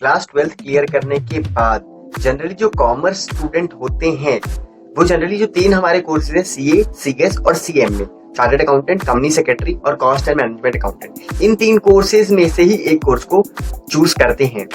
Class 12th clear करने के बाद जनरली जो कॉमर्स स्टूडेंट होते हैं वो जनरली जो तीन हमारे कोर्सेज हैं सीए, सीएस और CMA, chartered accountant, company secretary और कॉस्ट एंड मैनेजमेंट अकाउंटेंट, इन तीन कोर्सेज में से ही एक कोर्स को चूज करते हैं।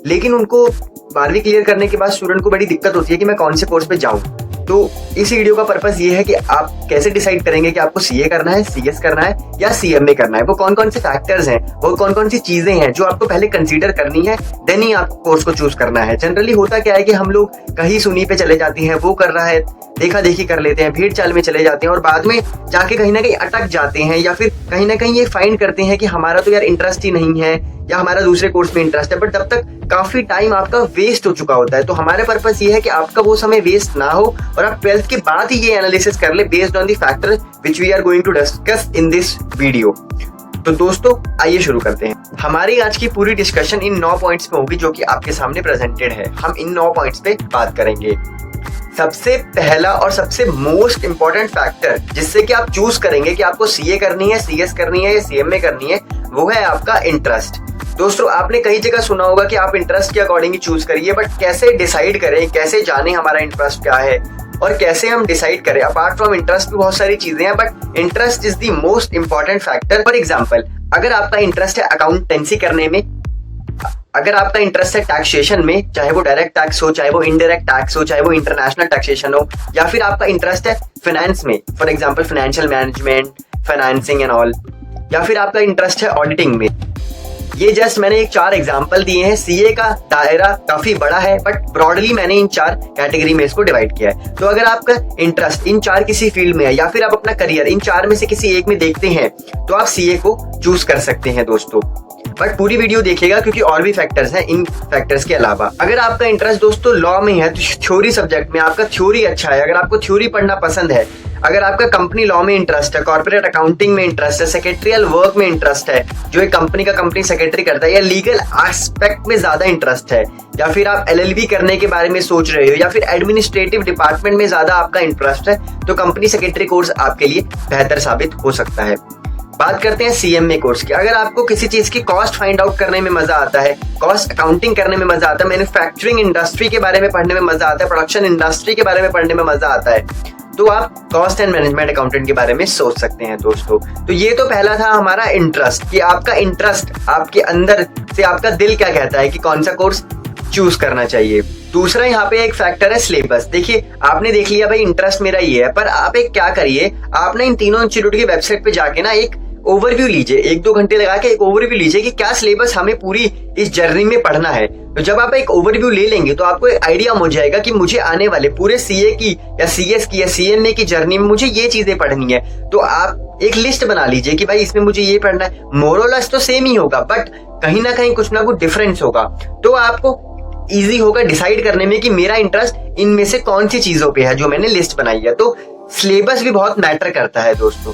लेकिन उनको 12वीं क्लियर करने के बाद स्टूडेंट को बड़ी दिक्कत होती है कि मैं कौन से कोर्स पे जाऊं। तो इस वीडियो का पर्पस ये है कि आप कैसे डिसाइड करेंगे कि आपको सीए करना है, सीएस करना है या सीएमए करना है। वो कौन कौन से फैक्टर्स हैं, वो कौन कौन सी चीजें हैं जो आपको पहले कंसीडर करनी है, देन ही आपको कोर्स को चूज करना है। जनरली होता क्या है कि हम लोग कहीं सुनी पे चले जाते हैं, वो कर रहा है, देखा देखी कर लेते हैं, भीड़ चाल में चले जाते हैं और बाद में जाके कहीं ना कहीं अटक जाते हैं या फिर कहीं ना कहीं ये फाइंड करते हैं कि हमारा तो यार इंटरेस्ट ही नहीं है या हमारा दूसरे कोर्स में इंटरेस्ट है, बट तब तक काफी टाइम आपका वेस्ट हो चुका होता है। तो हमारे पर्पस ये है कि आपका वो समय वेस्ट ना हो और आप 12th के बाद ही ये एनालिसिस कर ले based on the factor which we are going to discuss in this video. तो दोस्तों आइए शुरू करते हैं। हमारी आज की पूरी डिस्कशन इन 9 पॉइंट्स पे होगी जो कि आपके सामने प्रेजेंटेड है। हम इन 9 पॉइंट्स पे बात करेंगे। सबसे पहला और सबसे मोस्ट इंपॉर्टेंट फैक्टर जिससे कि आप चूज करेंगे कि आपको सीए करनी है, सीएस करनी है या सीएमए करनी है, वो है आपका इंटरेस्ट। दोस्तों आपने कई जगह सुना होगा कि आप इंटरेस्ट के अकॉर्डिंग ही चूज करिए, बट कैसे डिसाइड करें, कैसे जाने हमारा इंटरेस्ट क्या है और कैसे हम डिसाइड करें। अपार्ट फ्रॉम इंटरेस्ट भी बहुत सारी चीजें हैं, but interest is the most important factor. For example, अगर आपका इंटरेस्ट है अकाउंटेंसी करने में, अगर आपका इंटरेस्ट है टैक्सेशन में, चाहे वो डायरेक्ट टैक्स हो, चाहे वो इनडायरेक्ट टैक्स हो, चाहे वो इंटरनेशनल टैक्सेशन हो, या फिर आपका इंटरेस्ट है फाइनेंस में, for example financial management, financing and all, या फिर आपका इंटरेस्ट है ऑडिटिंग में। ये जस्ट मैंने एक 4 एग्जांपल दिए हैं। सीए का दायरा काफी बड़ा है, बट ब्रॉडली मैंने इन 4 कैटेगरी में इसको डिवाइड किया है। तो अगर आपका इंटरेस्ट इन 4 किसी फील्ड में है या फिर आप अपना करियर इन 4 में से किसी एक में देखते हैं तो आप सीए को चूज कर सकते हैं दोस्तों। बट पूरी वीडियो देखिएगा क्योंकि और भी फैक्टर्स हैं इन फैक्टर्स के अलावा। अगर आपका इंटरेस्ट दोस्तों लॉ में है, तो थ्योरी सब्जेक्ट में आपका थ्योरी अच्छा है, अगर आपको थ्योरी पढ़ना पसंद है, अगर आपका कंपनी लॉ में इंटरेस्ट है, कॉर्पोरेट अकाउंटिंग में इंटरेस्ट है, सेक्रेटरियल वर्क में इंटरेस्ट है, जो एक कंपनी का कंपनी सेक्रेटरी करता है, या लीगल एस्पेक्ट में ज्यादा इंटरेस्ट है, या फिर आप एलएलबी करने के बारे में सोच रहे हो, या फिर एडमिनिस्ट्रेटिव डिपार्टमेंट में ज्यादा आपका इंटरेस्ट है, तो कंपनी सेक्रेटरी कोर्स आपके लिए बेहतर साबित हो सकता है। बात करते हैं सीएमए कोर्स की। अगर आपको किसी चीज की कॉस्ट फाइंड आउट करने में मजा आता है, कॉस्ट अकाउंटिंग करने में मजा आता है, मैन्युफैक्चरिंग इंडस्ट्री के बारे में पढ़ने में मजा आता है, प्रोडक्शन इंडस्ट्री के बारे में पढ़ने में मजा आता है, तो आप कॉस्ट एंड मैनेजमेंट अकाउंटेंट के बारे में सोच सकते हैं दोस्तों। तो ये तो पहला था हमारा इंटरेस्ट, कि आपका इंटरेस्ट, आपके अंदर से आपका दिल क्या कहता है कि कौन सा कोर्स चूज करना चाहिए। दूसरा यहाँ पे एक फैक्टर है सिलेबस। देखिए आपने देख लिया भाई इंटरेस्ट मेरा ये है, पर आप एक क्या करिए, आपने इन तीनों इंस्टीट्यूट की वेबसाइट पे जाके ना एक ओवरव्यू लीजिए, 1-2 घंटे लगा के एक ओवरव्यू लीजिए कि क्या सिलेबस हमें पूरी इस जर्नी में पढ़ना है। तो जब आप एक ओवरव्यू ले लेंगे तो आपको एक आइडिया हो जाएगा कि मुझे आने वाले पूरे सीए की या सीएस की या सीएमए की जर्नी में मुझे ये चीजें पढ़नी है। तो आप एक लिस्ट बना लीजिए कि भाई इसमें मुझे ये पढ़ना है। मोरलेस तो सेम ही होगा, बट कहीं ना कुछ डिफरेंस होगा। तो आपको इजी होगा डिसाइड करने में कि मेरा इंटरेस्ट इनमें से कौन सी चीजों पे है जो मैंने लिस्ट बनाई है। तो सिलेबस भी बहुत मैटर करता है दोस्तों।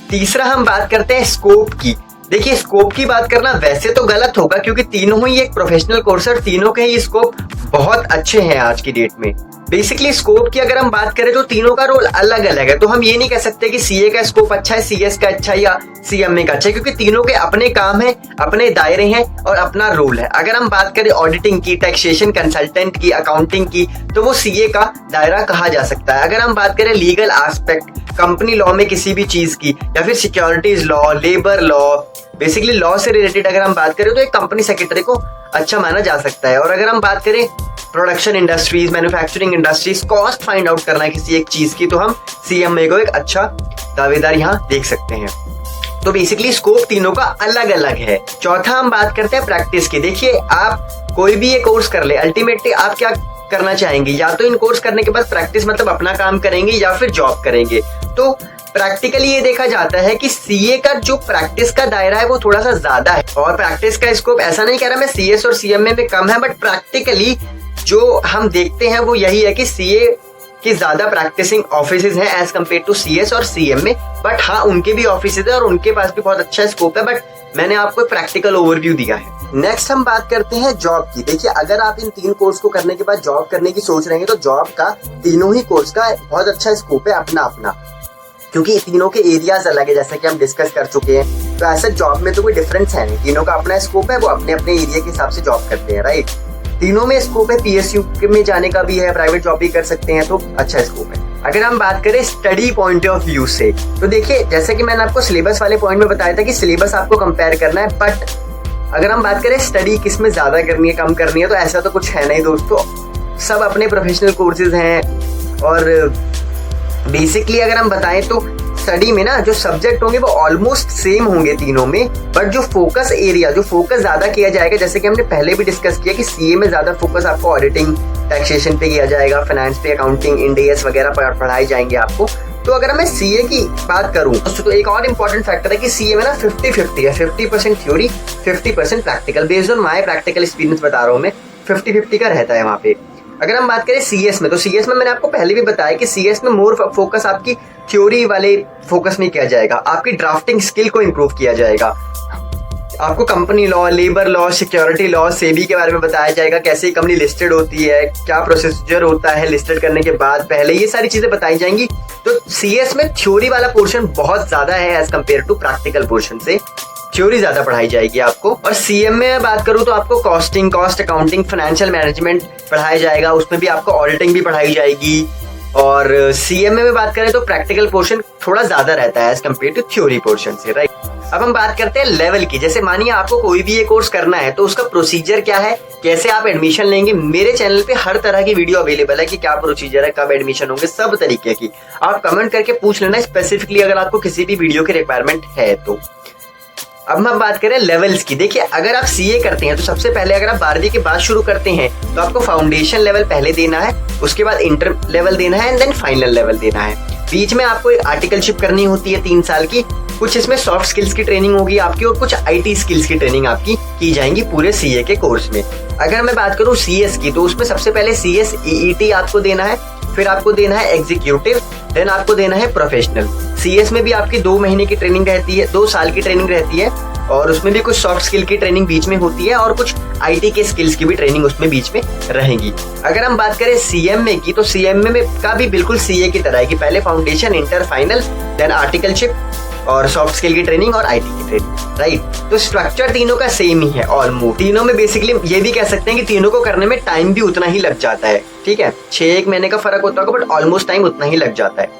तीसरा हम बात करते हैं स्कोप की। देखिए स्कोप की बात करना वैसे तो गलत होगा क्योंकि तीनों ही एक प्रोफेशनल कोर्स है और तीनों के ही स्कोप बहुत अच्छे हैं आज की डेट में। बेसिकली स्कोप की अगर हम बात करें तो तीनों का रोल अलग अलग है। तो हम ये नहीं कह सकते कि सीए का स्कोप अच्छा है, सीएस का अच्छा है या सीएमए का अच्छा है, क्योंकि तीनों के अपने काम है, अपने दायरे हैं और अपना रोल है। अगर हम बात करें ऑडिटिंग की, टैक्सेशन कंसल्टेंट की, अकाउंटिंग की, तो वो सीए का दायरा कहा जा सकता है। अगर हम बात करें लीगल एस्पेक्ट, कंपनी लॉ में किसी भी चीज की, या फिर securities law, labour law, basically law से रिलेटेड अगर हम बात करें तो एक कंपनी सेक्रेटरी को अच्छा माना जा सकता है। और अगर हम बात करें production industries, manufacturing industries, cost find out करना है किसी एक चीज की, तो हम सीएमए को एक अच्छा दावेदार यहाँ देख सकते हैं। तो बेसिकली स्कोप तीनों का अलग अलग है। चौथा हम बात करते हैं प्रैक्टिस की। देखिए आप कोई भी ये कोर्स कर ले, अल्टीमेटली आप क्या करना चाहेंगे, या तो इन कोर्स करने के बाद प्रैक्टिस मतलब अपना काम करेंगे या फिर जॉब करेंगे। तो प्रैक्टिकली ये देखा जाता है कि सीए का जो प्रैक्टिस का दायरा है वो थोड़ा सा ज्यादा है, और प्रैक्टिस का स्कोप ऐसा नहीं कह रहा मैं सीएस और सीएमए में कम है, बट प्रैक्टिकली जो हम देखते हैं वो यही है कि सीए की ज्यादा प्रैक्टिसिंग ऑफिसेज हैं एज कम्पेयर टू सीएस और सीएमए। बट हाँ उनके भी ऑफिसेज है और उनके पास भी बहुत अच्छा स्कोप है, बट मैंने आपको प्रैक्टिकल ओवरव्यू दिया है। नेक्स्ट हम बात करते हैं जॉब की। देखिए अगर आप इन 3 कोर्स को करने के बाद जॉब करने की सोच रहे हैं तो जॉब का तीनों ही कोर्स का बहुत अच्छा स्कोप है अपना अपना, क्योंकि तीनों के एरियाज अलग है जैसा कि हम डिस्कस कर चुके हैं। तो ऐसा जॉब में तो कोई डिफरेंस है नहीं, तीनों का अपना स्कोप है, वो अपने अपने एरिया के हिसाब से जॉब करते हैं, राइट। तीनों में स्कोप है, PSU में जाने का भी है, प्राइवेट जॉब भी कर सकते हैं, तो अच्छा स्कोप है। अगर हम बात करें स्टडी पॉइंट ऑफ व्यू से, तो देखिए जैसे कि मैंने आपको सिलेबस वाले पॉइंट में बताया था कि सिलेबस आपको कंपेयर करना है, बट अगर हम बात करें स्टडी किस में ज्यादा करनी है कम करनी है, तो ऐसा तो कुछ है नहीं दोस्तों, सब अपने प्रोफेशनल कोर्सेज हैं। और बेसिकली अगर हम बताएं तो स्टडी में ना जो सब्जेक्ट होंगे वो ऑलमोस्ट सेम होंगे तीनों में, बट जो फोकस एरिया, जो फोकस ज्यादा किया जाएगा, जैसे कि हमने पहले भी डिस्कस किया कि सीए में ज्यादा फोकस आपको ऑडिटिंग, टैक्सेशन पे किया जाएगा, फाइनेंस पे, अकाउंटिंग, इंड एस वगैरह पढ़ाए जाएंगे आपको। तो अगर मैं सीए की बात करूं तो एक और इम्पोर्टेंट फैक्टर है कि सीए में ना 50-50 है, 50% theory, 50% practical. Based on my practical experience बता रहा हूं मैं, 50-50 का रहता है वहां पे। अगर हम बात करें सीएस में, तो सीएस में मैंने आपको पहले भी बताया कि सीएस में मोर फोकस आपकी थ्योरी वाले फोकस में किया जाएगा, आपकी ड्राफ्टिंग स्किल को इंप्रूव किया जाएगा, आपको company law, labour law, security law, SEBI के बारे में बताया जाएगा, कैसे कंपनी लिस्टेड होती है, क्या प्रोसीजर होता है लिस्टेड करने के बाद, पहले ये सारी चीजें बताई जाएंगी। तो सीएस में थ्योरी वाला पोर्शन बहुत ज्यादा है as compared to practical portion से, थ्योरी ज्यादा पढ़ाई जाएगी आपको। और सीएम में बात करूं तो आपको costing, cost accounting, financial management पढ़ाया जाएगा, उसमें भी आपको ऑडिटिंग भी पढ़ाई जाएगी। और सीएम में बात करें तो प्रैक्टिकल पोर्शन थोड़ा ज्यादा रहता है as compared to theory portion से, राइट। अब हम बात करते हैं लेवल की। जैसे मानिए आपको कोई भी ये कोर्स करना है तो उसका प्रोसीजर क्या है, कैसे आप एडमिशन लेंगे। मेरे चैनल पे हर तरह की वीडियो अवेलेबल है कि क्या प्रोसीजर है, कब एडमिशन होंगे, सब तरीके की। आप कमेंट करके पूछ लेना स्पेसिफिकली अगर आपको किसी भी वीडियो की रिक्वायरमेंट है तो। अब हम बात करें लेवल्स की। देखिए अगर आप सीए करते हैं तो सबसे पहले अगर आप 12वीं के बाद शुरू करते हैं तो आपको फाउंडेशन लेवल पहले देना है, उसके बाद इंटर लेवल देना है एंड देन फाइनल लेवल देना है। बीच में आपको आर्टिकलशिप करनी होती है 3 साल की, कुछ इसमें सॉफ्ट स्किल्स की ट्रेनिंग होगी आपकी और कुछ आईटी स्किल्स की ट्रेनिंग आपकी की जाएंगी पूरे सीए के कोर्स में। अगर मैं बात करूं सीएस की तो उसमें सबसे पहले सीएस ईईटी आपको देना है, फिर आपको देना है एग्जीक्यूटिव, देन आपको देना है प्रोफेशनल। सीएस में भी आपकी 2 महीने की ट्रेनिंग रहती है, 2 साल की ट्रेनिंग रहती है और उसमें भी कुछ सॉफ्ट स्किल की ट्रेनिंग बीच में होती है और कुछ आईटी के स्किल्स की भी ट्रेनिंग उसमें बीच में रहेगी। अगर हम बात करें सीएमए की तो सीएमए का भी बिल्कुल सीए की तरह है कि पहले foundation, inter, final, then articleship और सॉफ्ट स्किल की ट्रेनिंग और आईटी की ट्रेनिंग, राइट। तो स्ट्रक्चर तीनों का सेम ही है ऑलमोस्ट। तीनों में बेसिकली ये भी कह सकते हैं कि तीनों को करने में टाइम भी उतना ही लग जाता है, ठीक है, 6-1 महीने का फर्क होता होगा बट ऑलमोस्ट टाइम उतना ही लग जाता है।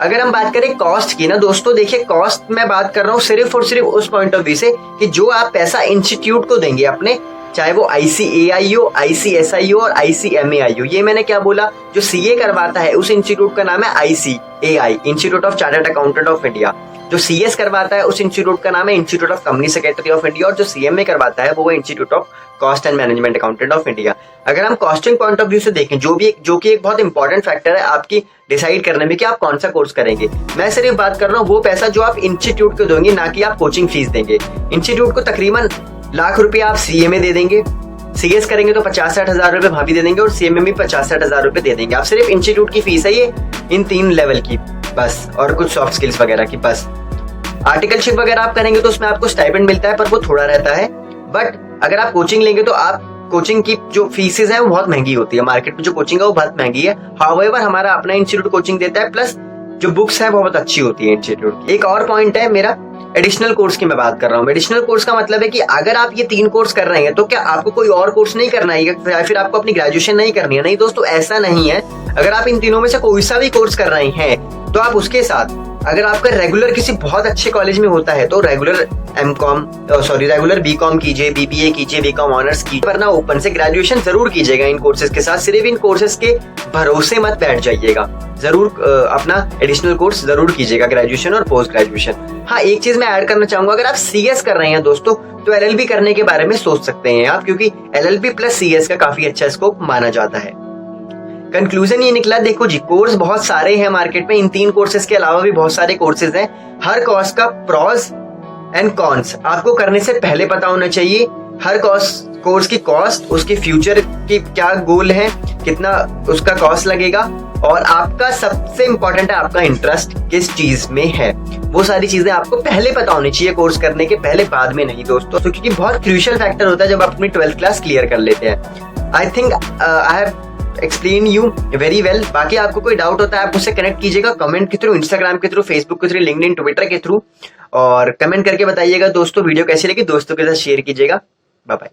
अगर हम बात करें कॉस्ट की ना दोस्तों, देखिए कॉस्ट मैं बात कर रहा हूँ सिर्फ और सिर्फ उस पॉइंट ऑफ व्यू से कि जो आप पैसा इंस्टीट्यूट को देंगे अपने, चाहे वो ICAI हो, ICSI हो और ICMAI हो। ये मैंने क्या बोला, जो सीए करवाता है उस इंस्टीट्यूट का नाम है ICAI, institute of chartered accountant of India. जो सीएस करवाता है उस इंस्टीट्यूट का नाम है institute of company secretary of India और जो सीएमए करवाता है वो institute of cost and management accountant of India. अगर हम कॉस्टिंग पॉइंट ऑफ व्यू से देखें, जो कि एक बहुत इंपॉर्टेंट फैक्टर है आपकी डिसाइड करने में कि आप कौन सा कोर्स करेंगे, मैं सिर्फ बात कर रहा हूँ वो पैसा जो आप इंस्टीट्यूट को देंगे, ना कि आप कोचिंग फीस देंगे। इंस्टीट्यूट को तकरीबन लाख रुपए आप सीए में दे देंगे, सीएस करेंगे तो 50-60 हजार रुपए वहां भी दे देंगे और सीएमए में 50-60 हजार रुपए दे देंगे। आप सिर्फ इंस्टीट्यूट की फीस है ये, इन 3 लेवल की बस, और कुछ सॉफ्ट स्किल्स वगैरह की बस। आर्टिकलशिप वगैरह आप करेंगे तो उसमें आपको स्टाइपेंड मिलता है पर वो थोड़ा रहता है। बट अगर आप कोचिंग लेंगे तो आप कोचिंग की जो फीसेज है वो बहुत महंगी होती है, मार्केट में जो कोचिंग है वो बहुत महंगी है। हाउएवर हमारा अपना इंस्टीट्यूट कोचिंग देता है, प्लस जो बुक्स है वो बहुत अच्छी होती है इंस्टीट्यूट की। एक और पॉइंट है मेरा एडिशनल कोर्स की मैं बात कर रहा हूँ। एडिशनल कोर्स का मतलब है कि अगर आप ये 3 कोर्स कर रहे हैं तो क्या आपको कोई और कोर्स नहीं करना है या फिर आपको अपनी ग्रेजुएशन नहीं करनी है? नहीं दोस्तों, ऐसा नहीं है। अगर आप इन तीनों में से कोई सा भी कोर्स कर रहे हैं तो आप उसके साथ, अगर आपका रेगुलर किसी बहुत अच्छे कॉलेज में होता है तो रेगुलर रेगुलर बीकॉम कीजिए, बीबीए कीजिए, बीकॉम ऑनर्स कीजिए, वरना ओपन से ग्रेजुएशन जरूर कीजिएगा इन कोर्सेज के साथ। सिर्फ इन कोर्सेज के भरोसे मत बैठ जाइएगा, जरूर अपना एडिशनल कोर्स जरूर कीजिएगा, ग्रेजुएशन और पोस्ट ग्रेजुएशन। हाँ, एक चीज मैं ऐड करना चाहूंगा, अगर आप सीएस कर रहे हैं दोस्तों तो एलएलबी करने के बारे में सोच सकते हैं आप, क्योंकि एलएलबी प्लस सीएस का काफी अच्छा स्कोप माना जाता है। कंक्लूजन ये निकला, देखो जी, कोर्स बहुत सारे हैं मार्केट में, इन 3 कोर्सेज के अलावा भी बहुत सारे कोर्सेज हैं। हर कोर्स का प्रॉस एंड कॉन्स आपको करने से पहले पता होना चाहिए। हर कोर्स की कॉस्ट, उसके फ्यूचर की क्या गोल है, कितना उसका कॉस्ट लगेगा, और आपका सबसे इंपॉर्टेंट है आपका इंटरेस्ट किस चीज में है। वो सारी चीजें आपको पहले पता होनी चाहिए कोर्स करने के पहले, बाद में नहीं दोस्तों, तो क्योंकि बहुत क्रूशियल फैक्टर होता है जब आप अपनी 12th क्लास क्लियर कर लेते हैं। I think I have explain you very well. बाकी आपको कोई डाउट होता है आप मुझसे कनेक्ट कीजिएगा कमेंट के थ्रू, इंस्टाग्राम के थ्रू, फेसबुक के थ्रू, लिंक्डइन, ट्विटर के थ्रू, और कमेंट करके बताइएगा दोस्तों वीडियो कैसी लगी, दोस्तों के साथ शेयर कीजिएगा। Bye bye.